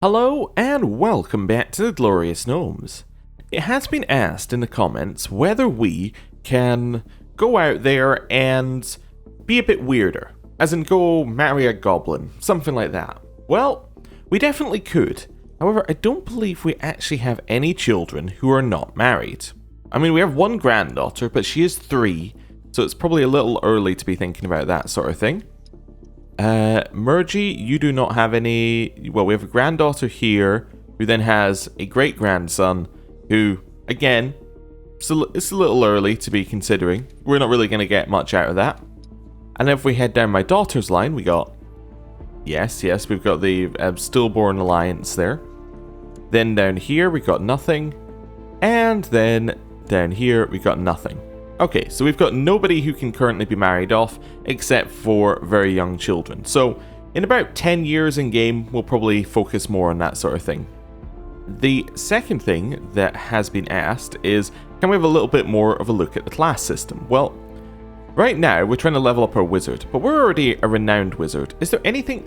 Hello and welcome back to the Glorious Gnomes. It has been asked in the comments whether we can go out there and be a bit weirder, as in go marry a goblin, something like that. Well, we definitely could. However, I don't believe we actually have any children who are not married. I mean, we have one granddaughter, but she is 3, so it's probably a little early to be thinking about that sort of thing. Mergy, you do not have any... Well, we have a granddaughter here, who then has a great-grandson, who, again, it's a little early to be considering. We're not really going to get much out of that. And if we head down my daughter's line, we got... Yes, we've got the stillborn alliance there. Then down here, we got nothing. And then down here, we got nothing. Okay, so we've got nobody who can currently be married off, except for very young children. So, in about 10 years in game, we'll probably focus more on that sort of thing. The second thing that has been asked is, can we have a little bit more of a look at the class system? Well, right now, we're trying to level up our wizard, but we're already a renowned wizard. Is there anything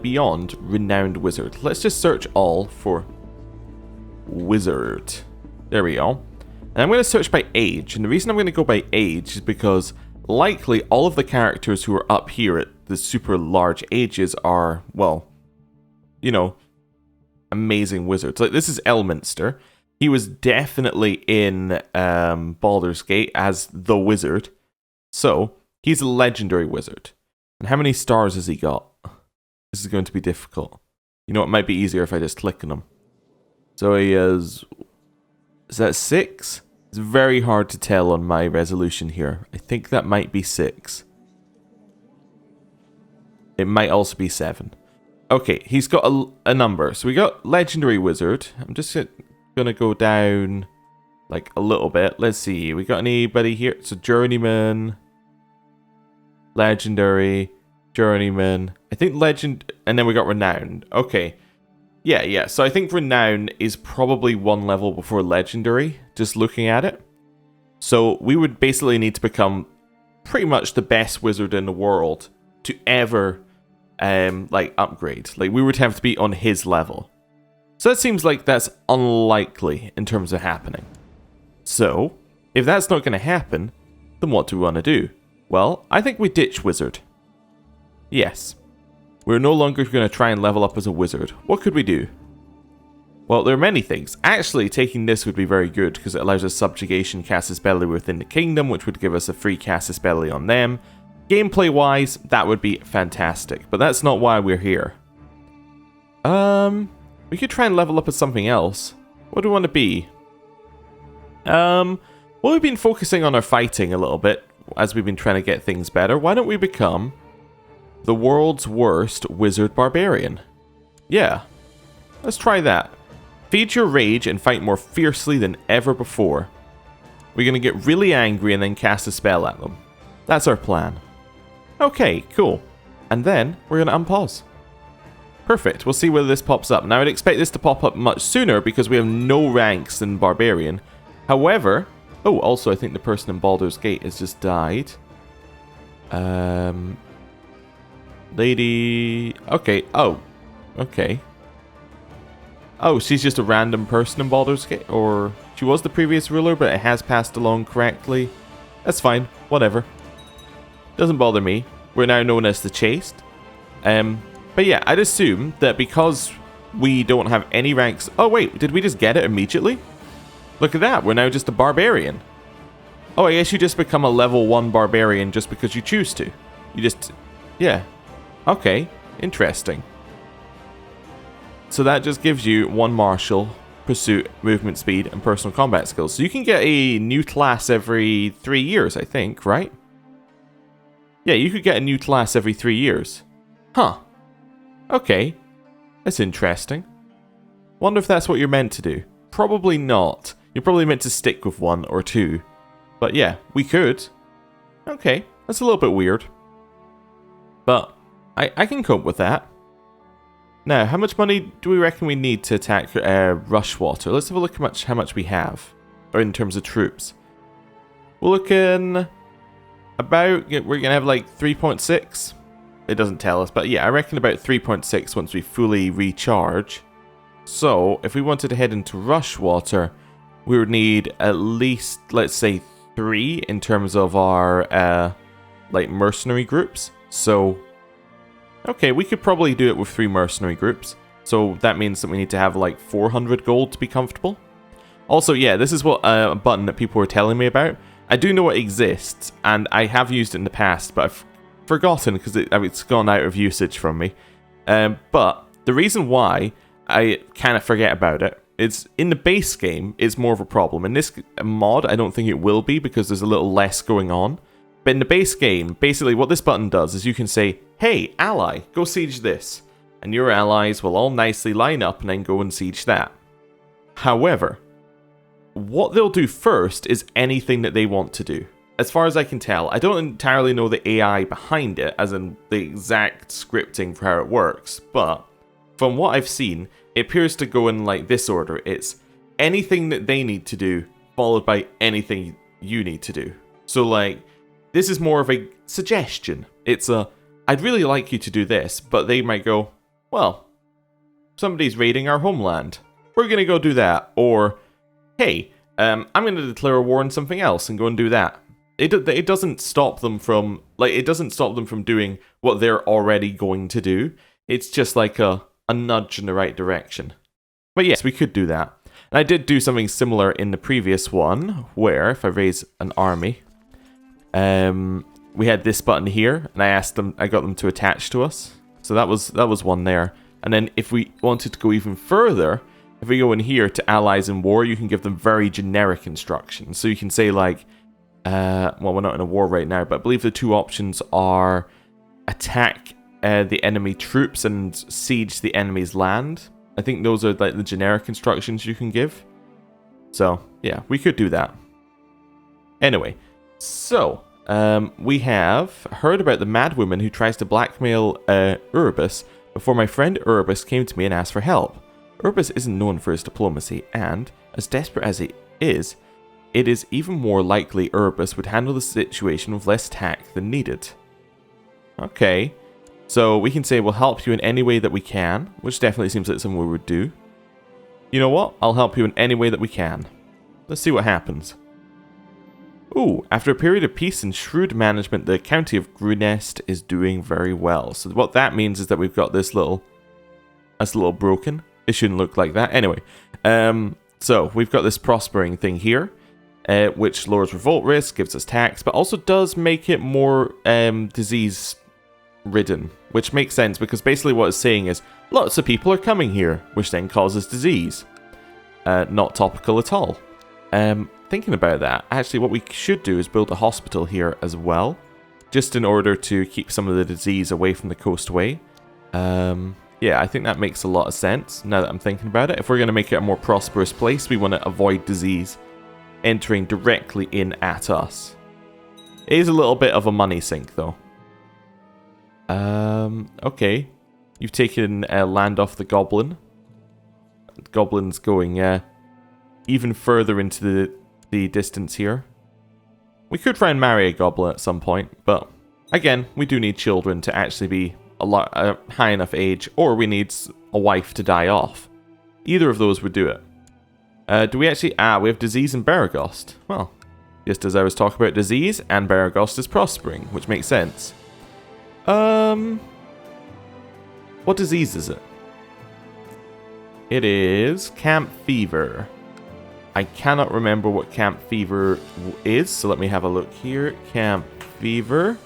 beyond renowned wizard? Let's just search all for wizard. There we go. And I'm going to search by age, and the reason I'm going to go by age is because likely all of the characters who are up here at the super large ages are, well, you know, amazing wizards. Like, this is Elminster. He was definitely in Baldur's Gate as the wizard. So, he's a legendary wizard. And how many stars has he got? This is going to be difficult. You know, it might be easier if I just click on him. So he is that 6? It's very hard to tell on my resolution here. I think that might be 6. It might also be 7. Okay, he's got a number. So we got Legendary Wizard. I'm just going to go down like a little bit. Let's see. We got anybody here? So Journeyman, Legendary, Journeyman. I think Legend, and then we got Renowned. Okay. Yeah, so I think Renown is probably one level before Legendary, just looking at it. So we would basically need to become pretty much the best wizard in the world to ever, like, upgrade. Like, we would have to be on his level. So that seems like that's unlikely in terms of happening. So, if that's not going to happen, then what do we want to do? Well, I think we ditch wizard. Yes. We're no longer going to try and level up as a wizard. What could we do? Well, there are many things. Actually, taking this would be very good because it allows us subjugation Casus Belli within the kingdom, which would give us a free Casus Belli on them. Gameplay-wise, that would be fantastic, but that's not why we're here. We could try and level up as something else. What do we want to be? Well, we've been focusing on our fighting a little bit as we've been trying to get things better. Why don't we become the world's worst wizard barbarian? Yeah, let's try that. Feed your rage and fight more fiercely than ever before. We're going to get really angry and then cast a spell at them. That's our plan. Okay, cool. And then we're going to unpause. Perfect, we'll see whether this pops up. Now I'd expect this to pop up much sooner because we have no ranks in barbarian. However, oh, also I think the person in Baldur's Gate has just died. Lady... Okay. Oh. Okay. Oh, she's just a random person in Baldur's Gate? Or she was the previous ruler, but it has passed along correctly. That's fine. Whatever. Doesn't bother me. We're now known as the Chaste. But yeah, I'd assume that because we don't have any ranks... Oh, wait. Did we just get it immediately? Look at that. We're now just a barbarian. Oh, I guess you just become a level 1 barbarian just because you choose to. You just... Yeah. Okay, interesting. So that just gives you 1 martial, pursuit, movement speed, and personal combat skills. So you can get a new class every 3 years, I think, right? Yeah, you could get a new class every 3 years. Huh. Okay. That's interesting. Wonder if that's what you're meant to do. Probably not. You're probably meant to stick with 1 or 2. But yeah, we could. Okay, that's a little bit weird. But I can cope with that. Now, how much money do we reckon we need to attack Rushwater? Let's have a look at how much we have, or in terms of troops. We're looking about, we're going to have like 3.6. it doesn't tell us, but yeah, I reckon about 3.6 once we fully recharge. So, if we wanted to head into Rushwater, we would need at least, let's say, 3 in terms of our, like, mercenary groups. So, okay, we could probably do it with 3 mercenary groups. So, that means that we need to have, like, 400 gold to be comfortable. Also, yeah, this is what a button that people were telling me about. I do know it exists, and I have used it in the past, but I've forgotten because it's gone out of usage from me. But the reason why I kind of forget about it is in the base game, it's more of a problem. In this mod, I don't think it will be because there's a little less going on. But in the base game, basically what this button does is you can say, hey, ally, go siege this. And your allies will all nicely line up and then go and siege that. However, what they'll do first is anything that they want to do. As far as I can tell, I don't entirely know the AI behind it, as in the exact scripting for how it works, but from what I've seen, it appears to go in like this order. It's anything that they need to do, followed by anything you need to do. So like, this is more of a suggestion. It's a, I'd really like you to do this, but they might go, well, somebody's raiding our homeland. We're going to go do that. Or, hey, I'm going to declare a war on something else and go and do that. It doesn't stop them from, like, it doesn't stop them from doing what they're already going to do. It's just like a nudge in the right direction. But yes, we could do that. And I did do something similar in the previous one, where if I raise an army, we had this button here, and I got them to attach to us. So that was one there. And then if we wanted to go even further, if we go in here to allies in war, you can give them very generic instructions. So you can say like, well, we're not in a war right now, but I believe the 2 options are attack the enemy troops and siege the enemy's land. I think those are like the generic instructions you can give. So, yeah, we could do that. Anyway, so, we have heard about the mad woman who tries to blackmail Urbis before my friend Urbis came to me and asked for help. Urbis isn't known for his diplomacy, and, as desperate as he is, it is even more likely Urbis would handle the situation with less tact than needed. Okay, so we can say we'll help you in any way that we can, which definitely seems like something we would do. You know what? I'll help you in any way that we can. Let's see what happens. Ooh, after a period of peace and shrewd management, the county of Grunest is doing very well. So what that means is that we've got this little... That's a little broken. It shouldn't look like that. Anyway, so we've got this prospering thing here. Which lowers revolt risk, gives us tax, but also does make it more disease-ridden, which makes sense because basically what it's saying is lots of people are coming here, which then causes disease. Not topical at all. Thinking about that, actually what we should do is build a hospital here as well, just in order to keep some of the disease away from the coastway. Yeah, I think that makes a lot of sense now that I'm thinking about it. If we're going to make it a more prosperous place, we want to avoid disease entering directly in at us. It is a little bit of a money sink, though. Okay. You've taken land off the goblin. The goblin's going even further into the distance here. We could try and marry a goblin at some point, but again, we do need children to actually be a high enough age, or we need a wife to die off. Either of those would do it. Do we actually... we have disease in Baragost. Well, just as I was talking about disease, and Baragost is prospering, which makes sense. What disease is it? It is camp fever. I cannot remember what camp fever is, so let me have a look here. Camp fever.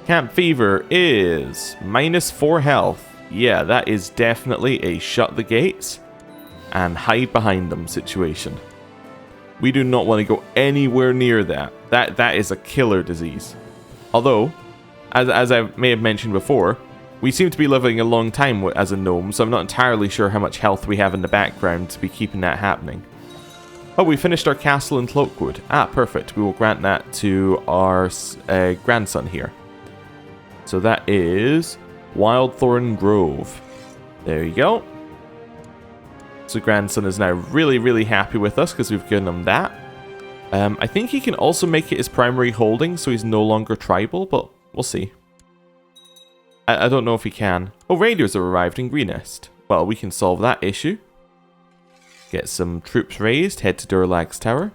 Camp fever is -4 health. Yeah, that is definitely a shut the gates and hide behind them situation. We do not want to go anywhere near that. That is a killer disease. Although, as I may have mentioned before, we seem to be living a long time as a gnome, so I'm not entirely sure how much health we have in the background to be keeping that happening. Oh, we finished our castle in Cloakwood. Perfect. We will grant that to our grandson here. So that is Wildthorn Grove. There you go. So grandson is now really, really happy with us because we've given him that. I think he can also make it his primary holding, so he's no longer tribal, but we'll see. I don't know if we can. Oh, reindeers have arrived in Greenest. Well, we can solve that issue. Get some troops raised. Head to Durlag's Tower.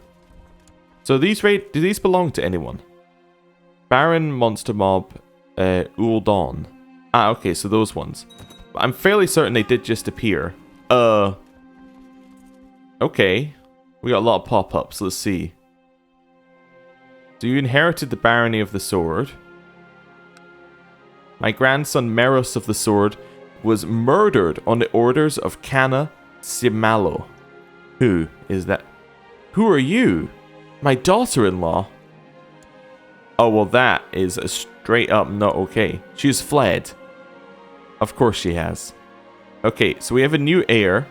So do these belong to anyone? Baron, Monster Mob, Uldon. Ah, okay, so those ones. I'm fairly certain they did just appear. Okay. We got a lot of pop-ups. Let's see. So you inherited the barony of the sword. My grandson Meros of the sword was murdered on the orders of Cana Simalo. Who is that? Who are you? My daughter-in-law? Oh, well, that is a straight up not okay. She's fled. Of course she has. Okay, so we have a new heir.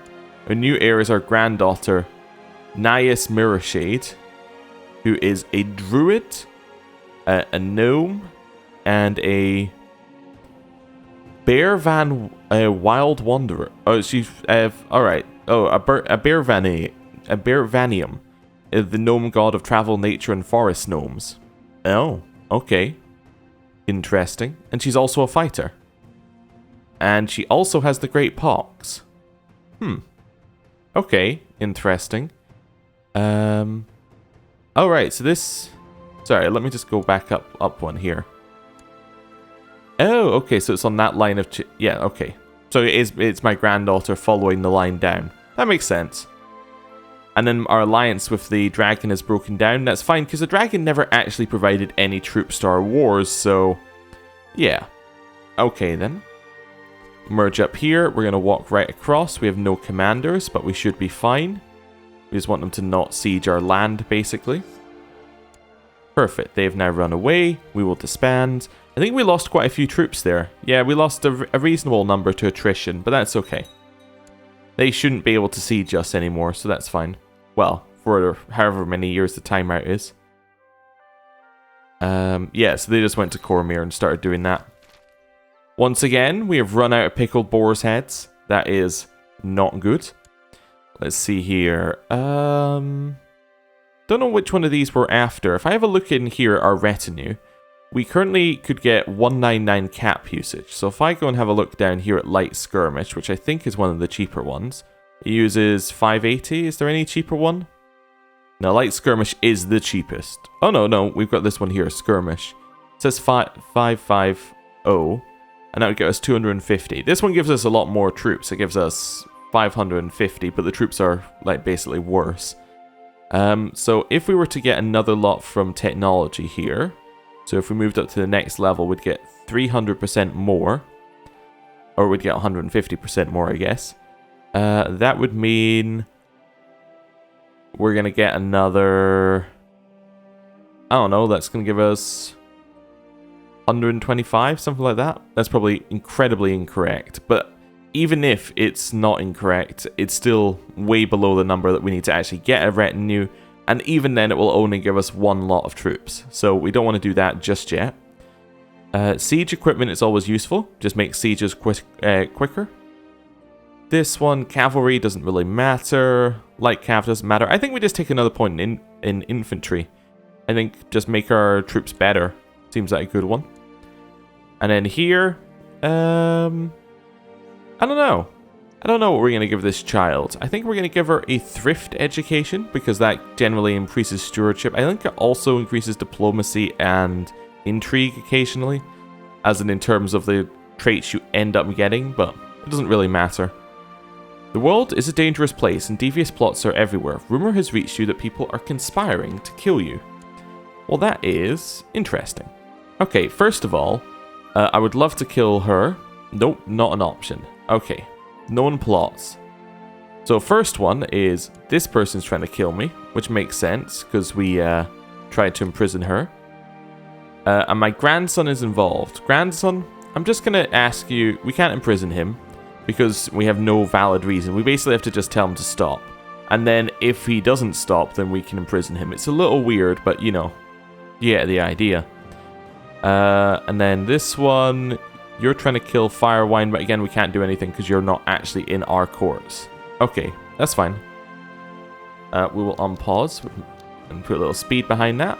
Our new heir is our granddaughter, Nias Mirrorshade, who is a druid, a gnome, and a wild wanderer. Oh, she's alright. Oh, a Bearvanium, the gnome god of travel, nature, and forest gnomes. Oh, okay. Interesting. And she's also a fighter. And she also has the Great Pox. Okay, interesting. Alright, so this... Sorry, let me just go back up one here. Oh, okay, so it's on that line of... Yeah, okay. So it's my granddaughter following the line down. That makes sense. And then our alliance with the dragon has broken down. That's fine, because the dragon never actually provided any troops to our wars, so... Yeah. Okay, then. Merge up here. We're going to walk right across. We have no commanders, but we should be fine. We just want them to not siege our land, basically. Perfect. They've now run away. We will disband. I think we lost quite a few troops there. Yeah, we lost a reasonable number to attrition, but that's okay. They shouldn't be able to siege us anymore, so that's fine. Well, for however many years the timeout is. Yeah, so they just went to Cormyr and started doing that. Once again, we have run out of pickled boar's heads. That is not good. Let's see here. Don't know which one of these we're after. If I have a look in here at our retinue, we currently could get 199 cap usage. So if I go and have a look down here at Light Skirmish, which I think is one of the cheaper ones, it uses 580. Is there any cheaper one? No, Light Skirmish is the cheapest. Oh, no, we've got this one here, Skirmish. It says 550, and that would get us 250. This one gives us a lot more troops. It gives us 550, but the troops are, like, basically worse. So if we were to get another lot from technology here, so if we moved up to the next level, we'd get 300% more, or we'd get 150% more, I guess. That would mean we're going to get another, I don't know, that's going to give us 125, something like that. That's probably incredibly incorrect, but even if it's not incorrect, it's still way below the number that we need to actually get a retinue, and even then it will only give us one lot of troops, so we don't want to do that just yet. Siege equipment is always useful, just makes sieges quicker. This one, cavalry, doesn't really matter. Light cav doesn't matter. I think we just take another point in infantry. I think just make our troops better. Seems like a good one. And then here, I don't know. I don't know what we're going to give this child. I think we're going to give her a thrift education, because that generally increases stewardship. I think it also increases diplomacy and intrigue occasionally, as in terms of the traits you end up getting, but it doesn't really matter. The world is a dangerous place and devious plots are everywhere. Rumor has reached you that people are conspiring to kill you. Well, that is interesting. Okay, first of all, I would love to kill her. Nope, not an option. Okay, known plots. So first one is this person's trying to kill me, which makes sense because we tried to imprison her. And my grandson is involved. Grandson, I'm just going to ask you, we can't imprison him because we have no valid reason. We basically have to just tell him to stop. And then if he doesn't stop, then we can imprison him. It's a little weird, but you know, you get the idea. And then this one, you're trying to kill Firewine, but again, we can't do anything because you're not actually in our courts. Okay, that's fine. We will unpause and put a little speed behind that.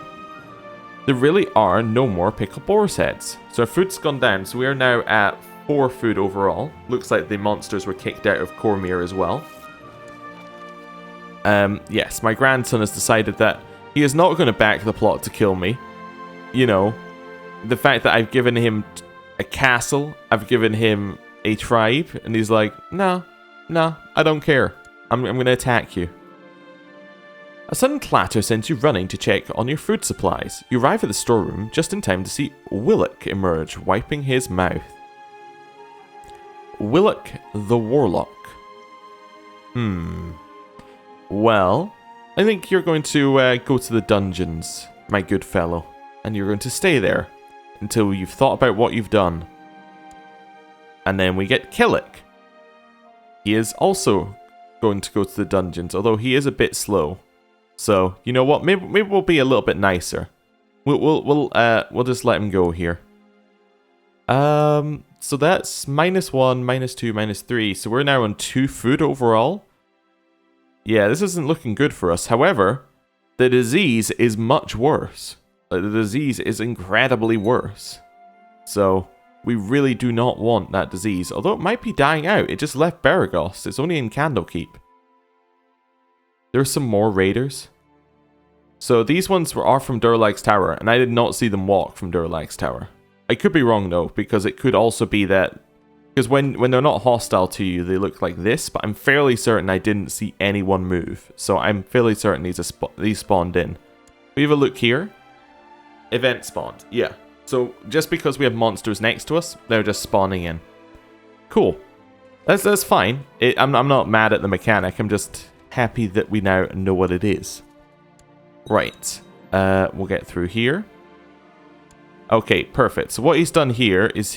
there really are no more pickled boar's heads. So our food's gone down, so we are now at 4 food overall. Looks like the monsters were kicked out of Cormyr as well. Yes, my grandson has decided that he is not going to back the plot to kill me. You know, the fact that I've given him a castle, I've given him a tribe, and he's like, no, I don't care. I'm going to attack you. A sudden clatter sends you running to check on your food supplies. You arrive at the storeroom just in time to see Willock emerge, wiping his mouth. Willock the Warlock. Well, I think you're going to go to the dungeons, my good fellow. And you're going to stay there until you've thought about what you've done. And then we get Killick. He is also going to go to the dungeons, although he is a bit slow. So, you know what? Maybe we'll be a little bit nicer. We'll just let him go here. So that's -1, -2, -3. So we're now on 2 food overall. Yeah, this isn't looking good for us. However, the disease is much worse. The disease is incredibly worse. So we really do not want that disease. Although it might be dying out. It just left Baragos. It's only in Candlekeep. There's some more raiders. So these ones are from Durlag's Tower, and I did not see them walk from Durlag's Tower. I could be wrong though, because it could also be that... Because when they're not hostile to you, they look like this, but I'm fairly certain I didn't see anyone move. So I'm fairly certain these spawned in. We have a look here. Event spawned, yeah. So just because we have monsters next to us, they're just spawning in. Cool. That's fine. I'm not mad at the mechanic, I'm just happy that we now know what it is. Right. We'll get through here. Okay, perfect. So what he's done here is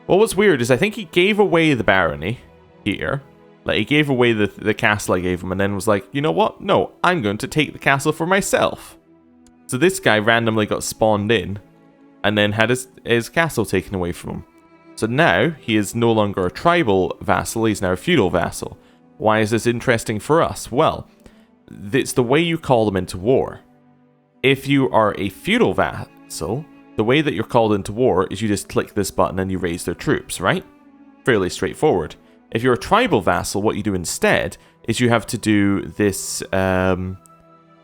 Well, what's weird is I think he gave away the barony here. Like, he gave away the castle I gave him and then was like, you know what? No, I'm going to take the castle for myself. So this guy randomly got spawned in and then had his castle taken away from him. So now he is no longer a tribal vassal, he's now a feudal vassal. Why is this interesting for us? Well, it's the way you call them into war. If you are a feudal vassal, the way that you're called into war is you just click this button and you raise their troops, right? Fairly straightforward. If you're a tribal vassal, what you do instead is you have to do this, I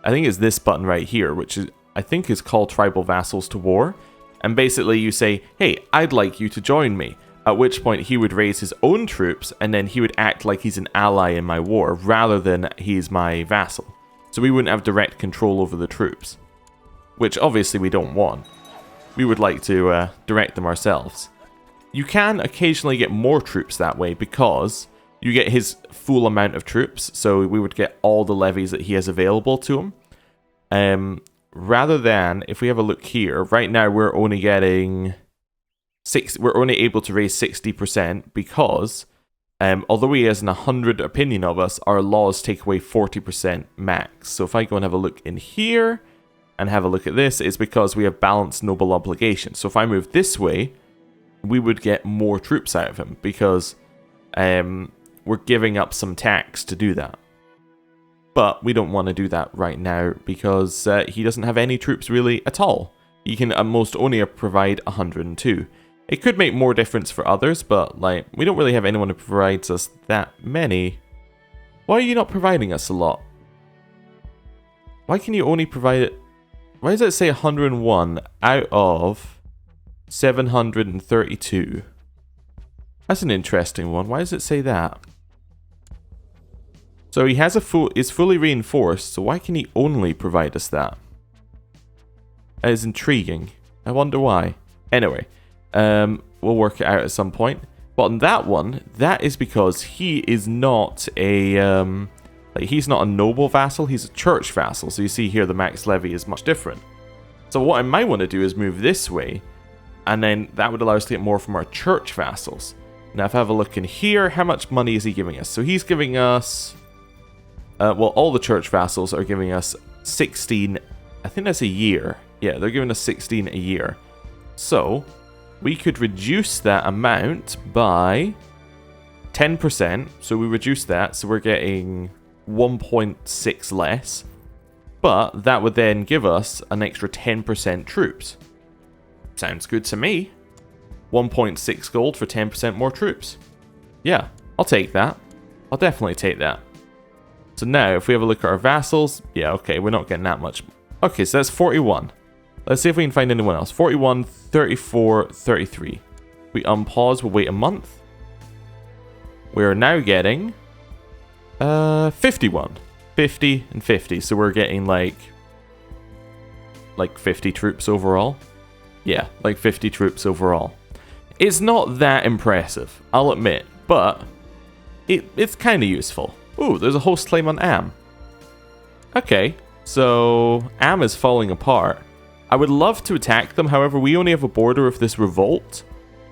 think it's this button right here, which I think is called Tribal Vassals to War. And basically you say, hey, I'd like you to join me. At which point he would raise his own troops and then he would act like he's an ally in my war rather than he's my vassal. So we wouldn't have direct control over the troops, which obviously we don't want. We would like to direct them ourselves. You can occasionally get more troops that way because you get his full amount of troops. So we would get all the levies that he has available to him. Rather than, if we have a look here, right now we're only getting we're only able to raise 60% because although he has an 100 opinion of us, our laws take away 40% max. So if I go and have a look in here and have a look at this, it's because we have balanced noble obligations. So if I move this way, we would get more troops out of him because we're giving up some tax to do that. But we don't want to do that right now because he doesn't have any troops really at all. He can at most only provide 102. It could make more difference for others, but like we don't really have anyone who provides us that many. Why are you not providing us a lot? Why can you only provide it? Why does it say 101 out of 732? That's an interesting one. Why does it say that? So he has is fully reinforced, so why can he only provide us that? That is intriguing. I wonder why. Anyway, we'll work it out at some point. But on that one, that is because he is not a he's not a noble vassal, he's a church vassal. So you see here the max levy is much different. So what I might want to do is move this way, and then that would allow us to get more from our church vassals. Now if I have a look in here, how much money is he giving us? So he's giving us... well, all the church vassals are giving us 16, I think that's a year. Yeah, they're giving us 16 a year. So, we could reduce that amount by 10%. So we reduce that, so we're getting 1.6 less. But that would then give us an extra 10% troops. Sounds good to me. 1.6 gold for 10% more troops. Yeah, I'll take that. I'll definitely take that. So now, if we have a look at our vassals, yeah, okay, we're not getting that much. Okay, so that's 41. Let's see if we can find anyone else. 41, 34, 33. We unpause, we'll wait a month. We're now getting 51. 50 and 50, so we're getting like 50 troops overall. Yeah, like 50 troops overall. It's not that impressive, I'll admit, but it's kind of useful. Ooh, there's a host claim on Am. Okay, so Am is falling apart. I would love to attack them, however, we only have a border of this revolt,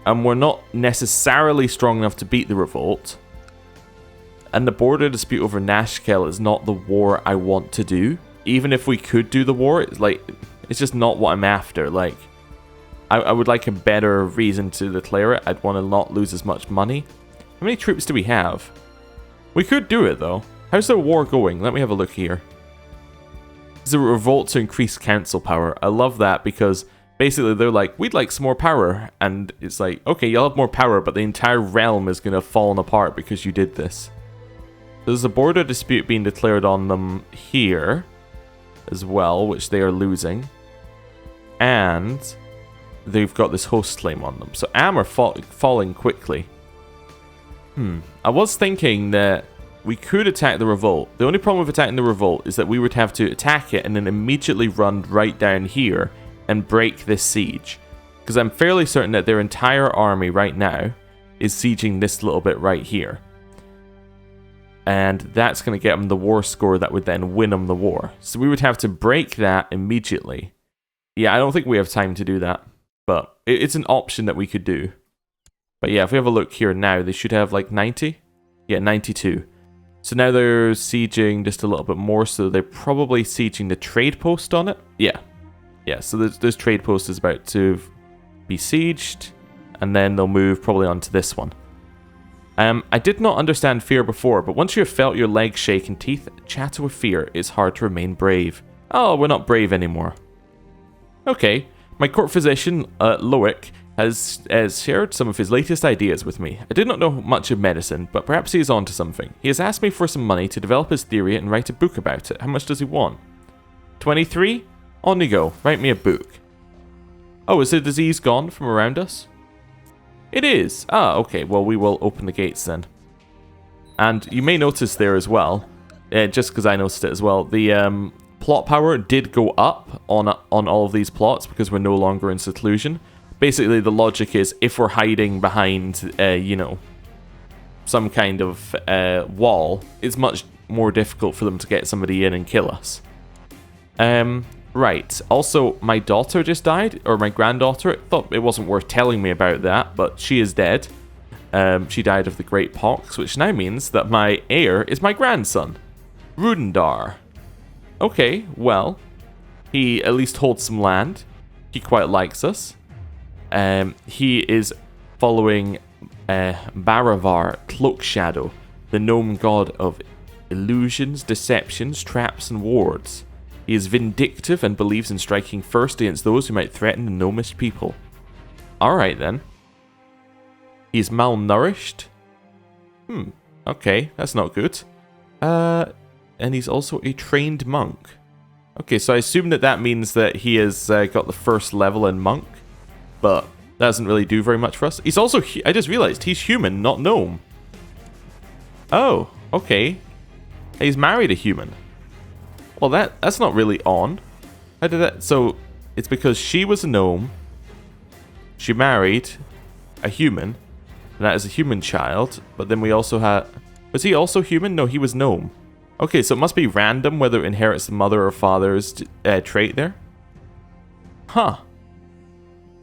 and we're not necessarily strong enough to beat the revolt. And the border dispute over Nashkel is not the war I want to do. Even if we could do the war, it's just not what I'm after. Like, I would like a better reason to declare it. I'd want to not lose as much money. How many troops do we have? We could do it, though. How's the war going? Let me have a look here. It's a revolt to increase council power. I love that because basically they're like, we'd like some more power. And it's like, okay, you'll have more power, but the entire realm is going to fall apart because you did this. There's a border dispute being declared on them here as well, which they are losing. And they've got this host claim on them. So Am are falling quickly. I was thinking that we could attack the revolt. The only problem with attacking the revolt is that we would have to attack it and then immediately run right down here and break this siege. Because I'm fairly certain that their entire army right now is sieging this little bit right here. And that's going to get them the war score that would then win them the war. So we would have to break that immediately. Yeah, I don't think we have time to do that. But it's an option that we could do. But yeah, if we have a look here now, they should have like 90? Yeah, 92. So now they're sieging just a little bit more, so they're probably sieging the trade post on it. Yeah. Yeah, so this trade post is about to be sieged, and then they'll move probably onto this one. I did not understand fear before, but once you have felt your legs shake and teeth chatter with fear, it's hard to remain brave. Oh, we're not brave anymore. Okay, my court physician, Loic, has shared some of his latest ideas with me. I did not know much of medicine, but perhaps he is onto something. He has asked me for some money to develop his theory and write a book about it. How much does he want? 23? On you go. Write me a book. Oh, is the disease gone from around us? It is. Ah, okay. Well, we will open the gates then. And you may notice there as well, just because I noticed it as well, the plot power did go up on all of these plots because we're no longer in seclusion. Basically, the logic is if we're hiding behind, you know, some kind of wall, it's much more difficult for them to get somebody in and kill us. Right. Also, my daughter just died, or my granddaughter. Thought it wasn't worth telling me about that, but she is dead. She died of the Great Pox, which now means that my heir is my grandson, Rudendar. Okay, well, he at least holds some land. He quite likes us. He is following Baravar Cloakshadow, the gnome god of illusions, deceptions, traps, and wards. He is vindictive and believes in striking first against those who might threaten the gnomish people. Alright then. He is malnourished. Okay, that's not good. And he's also a trained monk. Okay, so I assume that means that he has got the first level in monk. But that doesn't really do very much for us. He's also, I just realized, he's human, not gnome. Oh, okay. He's married a human. Well, that's not really on. How did that... So, it's because she was a gnome. She married a human. And that is a human child. But then we also had... Was he also human? No, he was gnome. Okay, so it must be random whether it inherits the mother or father's trait there. Huh.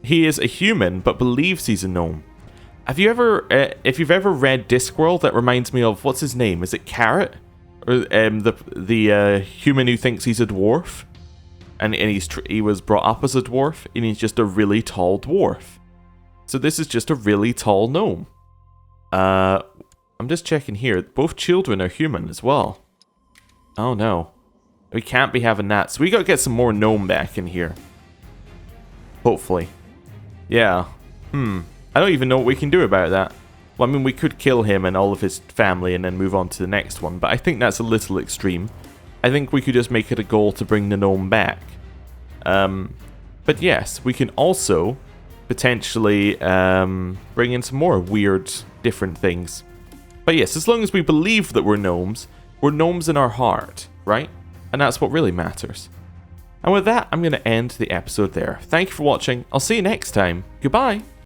He is a human, but believes he's a gnome. Have you ever... if you've ever read Discworld, that reminds me of... What's his name? Is it Carrot? Or the human who thinks he's a dwarf, and he was brought up as a dwarf, and he's just a really tall dwarf. So this is just a really tall gnome. I'm just checking here. Both children are human as well. Oh no. We can't be having that. So we gotta get some more gnome back in here. Hopefully. Yeah. I don't even know what we can do about that. Well, I mean, we could kill him and all of his family and then move on to the next one, but I think that's a little extreme. I think we could just make it a goal to bring the gnome back. But yes, we can also potentially bring in some more weird, different things. But yes, as long as we believe that we're gnomes in our heart, right? And that's what really matters. And with that, I'm going to end the episode there. Thank you for watching. I'll see you next time. Goodbye.